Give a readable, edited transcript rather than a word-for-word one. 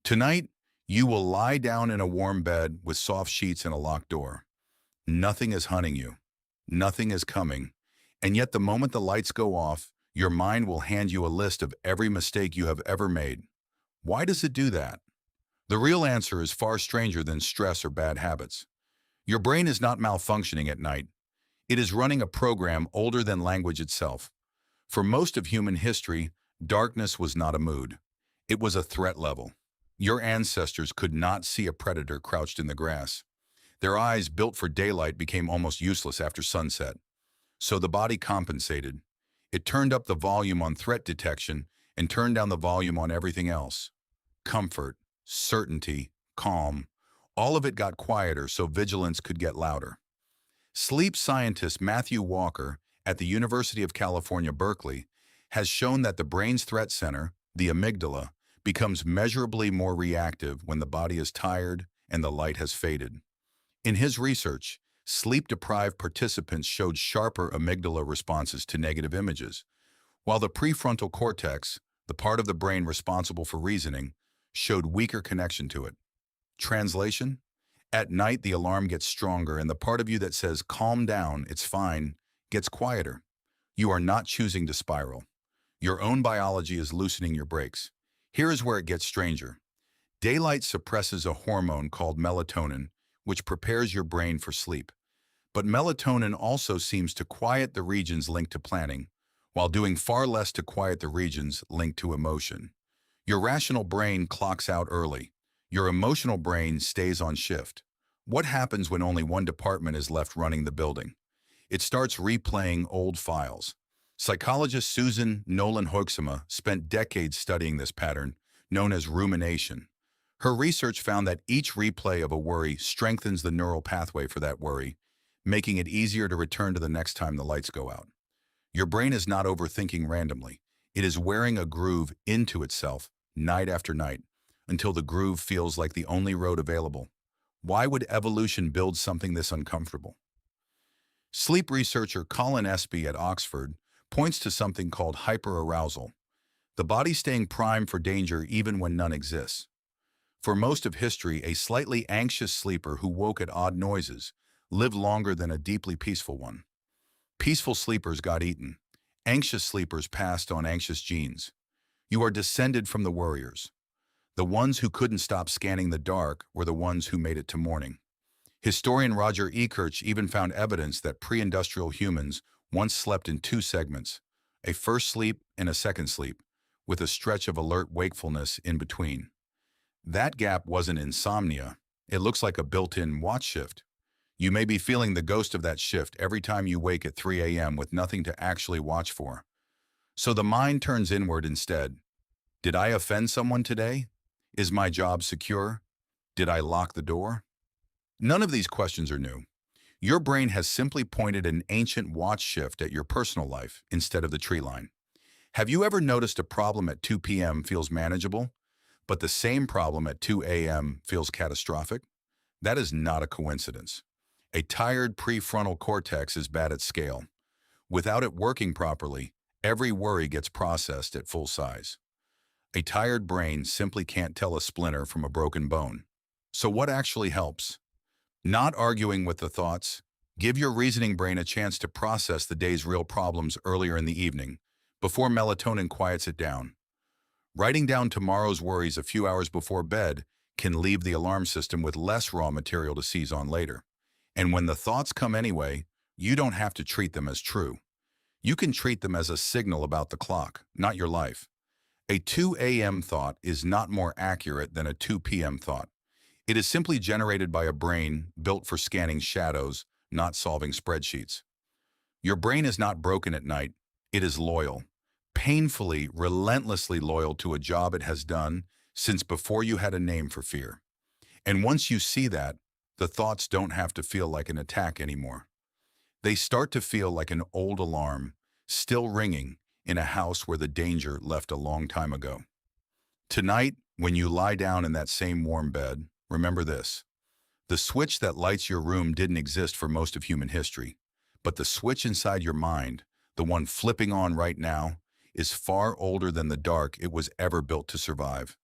Tonight, you will lie down in a warm bed with soft sheets and a locked door. Nothing is hunting you. Nothing is coming. And yet the moment the lights go off, your mind will hand you a list of every mistake you have ever made. Why does it do that? The real answer is far stranger than stress or bad habits. Your brain is not malfunctioning at night. It is running a program older than language itself. For most of human history, darkness was not a mood. It was a threat level. Your ancestors could not see a predator crouched in the grass. Their eyes, built for daylight, became almost useless after sunset. So the body compensated. It turned up the volume on threat detection and turned down the volume on everything else. Comfort, certainty, calm, all of it got quieter so vigilance could get louder. Sleep scientist Matthew Walker at the University of California, Berkeley, has shown that the brain's threat center, the amygdala, becomes measurably more reactive when the body is tired and the light has faded. In his research, sleep-deprived participants showed sharper amygdala responses to negative images, while the prefrontal cortex, the part of the brain responsible for reasoning, showed weaker connection to it. Translation? At night, the alarm gets stronger and the part of you that says, "Calm down, it's fine," gets quieter. You are not choosing to spiral. Your own biology is loosening your brakes. Here is where it gets stranger. Daylight suppresses a hormone called melatonin, which prepares your brain for sleep. But melatonin also seems to quiet the regions linked to planning, while doing far less to quiet the regions linked to emotion. Your rational brain clocks out early. Your emotional brain stays on shift. What happens when only one department is left running the building? It starts replaying old files. Psychologist Susan Nolan-Hoeksema spent decades studying this pattern, known as rumination. Her research found that each replay of a worry strengthens the neural pathway for that worry, making it easier to return to the next time the lights go out. Your brain is not overthinking randomly. It is wearing a groove into itself, night after night, until the groove feels like the only road available. Why would evolution build something this uncomfortable? Sleep researcher Colin Espy at Oxford points to something called hyperarousal, the body staying primed for danger even when none exists. For most of history, a slightly anxious sleeper who woke at odd noises lived longer than a deeply peaceful one. Peaceful sleepers got eaten. Anxious sleepers passed on anxious genes. You are descended from the worriers. The ones who couldn't stop scanning the dark were the ones who made it to morning. Historian Roger Ekirch even found evidence that pre-industrial humans once slept in two segments, a first sleep and a second sleep, with a stretch of alert wakefulness in between. That gap wasn't insomnia. It looks like a built-in watch shift. You may be feeling the ghost of that shift every time you wake at 3 a.m. with nothing to actually watch for. So the mind turns inward instead. Did I offend someone today? Is my job secure? Did I lock the door? None of these questions are new. Your brain has simply pointed an ancient watch shift at your personal life instead of the tree line. Have you ever noticed a problem at 2 p.m. feels manageable, but the same problem at 2 a.m. feels catastrophic? That is not a coincidence. A tired prefrontal cortex is bad at scale. Without it working properly, every worry gets processed at full size. A tired brain simply can't tell a splinter from a broken bone. So what actually helps? Not arguing with the thoughts. Give your reasoning brain a chance to process the day's real problems earlier in the evening, before melatonin quiets it down. Writing down tomorrow's worries a few hours before bed can leave the alarm system with less raw material to seize on later. And when the thoughts come anyway, you don't have to treat them as true. You can treat them as a signal about the clock, not your life. A 2 a.m. thought is not more accurate than a 2 p.m. thought. It is simply generated by a brain built for scanning shadows, not solving spreadsheets. Your brain is not broken at night. It is loyal, painfully, relentlessly loyal to a job it has done since before you had a name for fear. And once you see that, the thoughts don't have to feel like an attack anymore. They start to feel like an old alarm, still ringing in a house where the danger left a long time ago. Tonight, when you lie down in that same warm bed, remember this. The switch that lights your room didn't exist for most of human history, but the switch inside your mind, the one flipping on right now, is far older than the dark it was ever built to survive.